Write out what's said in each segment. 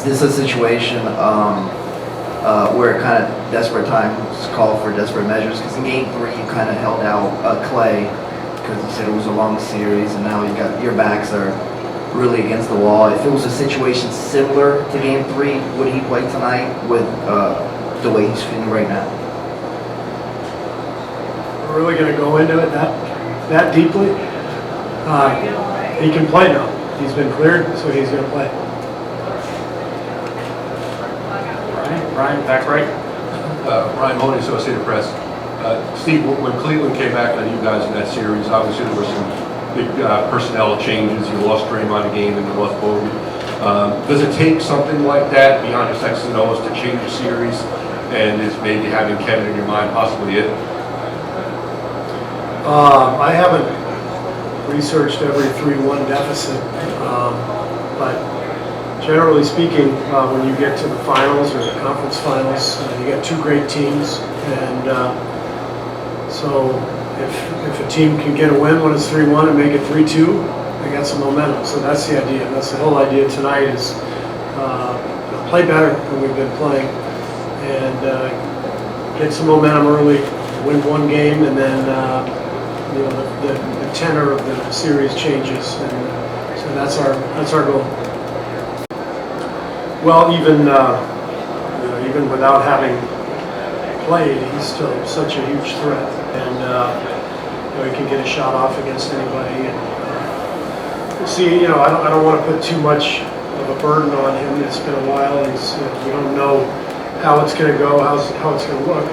Is this a situation where kind of desperate times call for desperate measures? Because in Game 3 you kind of held out Clay because you said it was a long series, and now you got your backs are really against the wall. If it was a situation similar to Game 3, would he play tonight with the way he's feeling right now? We're really going to go into it that deeply. He can play now. He's been cleared, so he's going to play. Ryan, back right. Ryan Mahoney, Associated Press. Steve, when Cleveland came back on you guys in that series, obviously there were some big personnel changes. You lost Draymond a game and you lost Bogey. Does it take something like that beyond just X's and O's to change the series? And is maybe having Kevin in your mind possibly it? I haven't researched every 3-1 deficit, but generally speaking, when you get to the finals or the conference finals, you get two great teams, and so if a team can get a win when it's 3-1 and make it 3-2, they got some momentum. So that's the idea. That's the whole idea tonight is play better than we've been playing, and get some momentum early, win one game, and then the tenor of the series changes, and so that's our goal. Well, even without having played, he's still such a huge threat, and he can get a shot off against anybody. And we'll see. I don't want to put too much of a burden on him. It's been a while. We don't know how it's going to go, how it's going to look.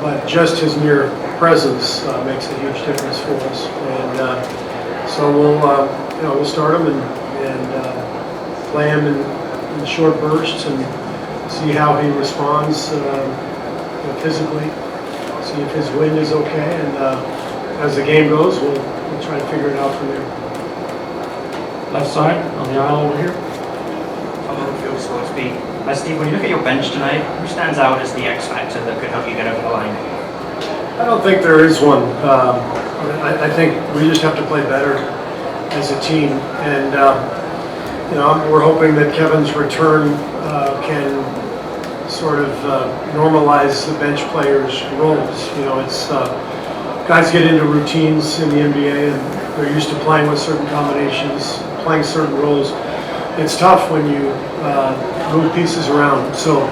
But just his mere presence makes a huge difference for us. And so we'll start him and play him in short bursts and see how he responds physically. See if his wind is okay, and as the game goes, we'll try to figure it out from there. Left side on the aisle over here. Steve, when you look at your bench tonight, who stands out as the X factor that could help you get over the line? I don't think there is one. I think we just have to play better as a team, and we're hoping that Kevin's return can sort of normalize the bench players' roles. It's guys get into routines in the NBA, and they're used to playing with certain combinations, playing certain roles. It's tough when you move pieces around. So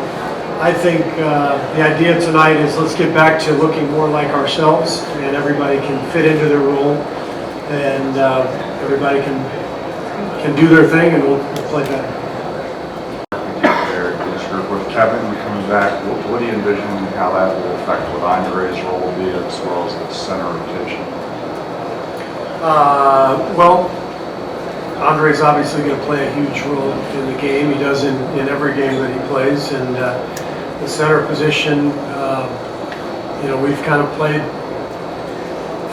I think the idea tonight is let's get back to looking more like ourselves, and everybody can fit into their role, and everybody can do their thing, and we'll play better. This group with Kevin coming back, what do you envision how that will affect what Andre's role will be as well as the center rotation? Well, Andre's obviously going to play a huge role in the game. He does in every game that he plays, and the center position, we've kind of played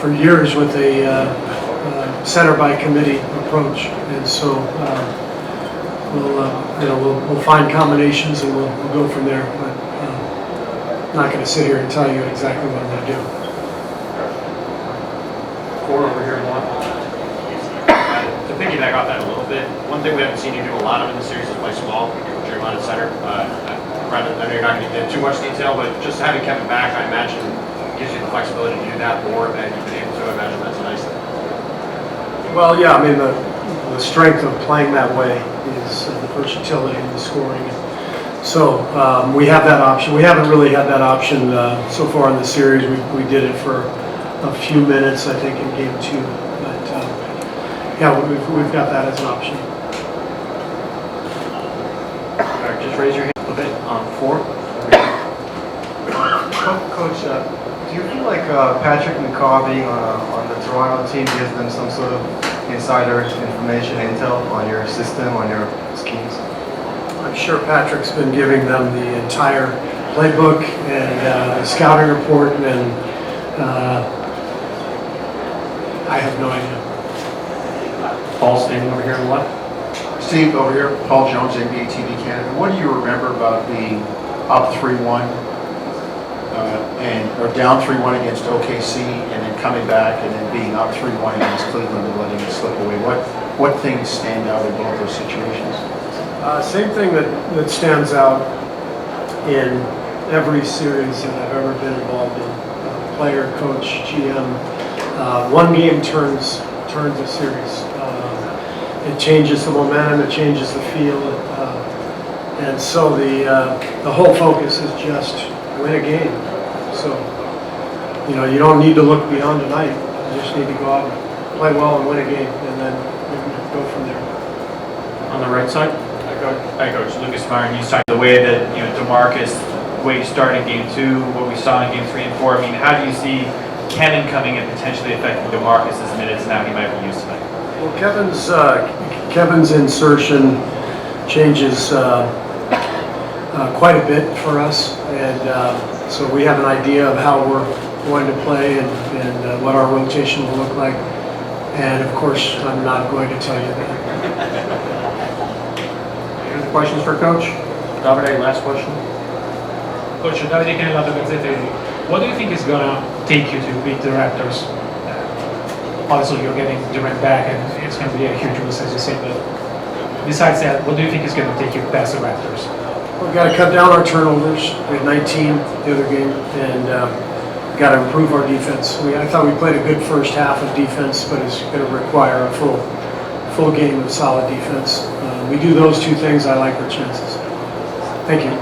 for years with a center by committee approach, and so we'll find combinations and we'll go from there. But I'm not going to sit here and tell you exactly what I'm going to do. Core over here, one. To piggyback off that a little bit, one thing we haven't seen you do a lot of in the series is play small, Draymond at center. I know you're not going to get too much detail, but just having Kevin back, I imagine, gives you the flexibility to do that more than you've been able to. I imagine that's a nice thing. Well, yeah, I mean, the strength of playing that way is the versatility and the scoring. So we have that option. We haven't really had that option so far in the series. We did it for a few minutes, I think, in Game 2. But yeah, we've got that as an option. All right, just raise your hand a little bit on 4. Coach, do you feel like Patrick McCaw being on the Toronto team gives them some sort of insider information, intel on your system, on your schemes? I'm sure Patrick's been giving them the entire playbook and the scouting report, and I have no idea. Paul standing over here on the left. Steve, over here, Paul Jones, NBA TV Canada. What do you remember about being up 3-1 or down 3-1 against OKC, and then coming back and then being up 3-1 against Cleveland and letting it slip away? What things stand out in both those situations? Same thing that stands out in every series that I've ever been involved in. Player, coach, GM. One game turns a series. It changes the momentum, it changes the feel, and so the whole focus is just win a game. So, you don't need to look beyond tonight. You just need to go out and play well and win a game, and then you can go from there. On the right side? Hi, Coach. Lucas Myron, you talked the way that DeMarcus, the way he started Game 2, what we saw in Game 3 and 4. I mean, how do you see Kevin coming and potentially affecting DeMarcus's minutes now he might be used tonight? Well, Kevin's insertion changes quite a bit for us, and so we have an idea of how we're going to play and what our rotation will look like. And of course, I'm not going to tell you that. Any other questions for Coach? Davide, last question. Coach, Davide Canella, what do you think is going to take you to beat the Raptors? Obviously, you're getting Durant back, and it's going to be a huge boost, as you said. But besides that, what do you think is going to take you past the Raptors? We've got to cut down our turnovers. We had 19 the other game, and we've got to improve our defense. I thought we played a good first half of defense, but it's going to require a full game of solid defense. We do those two things, I like our chances. Thank you.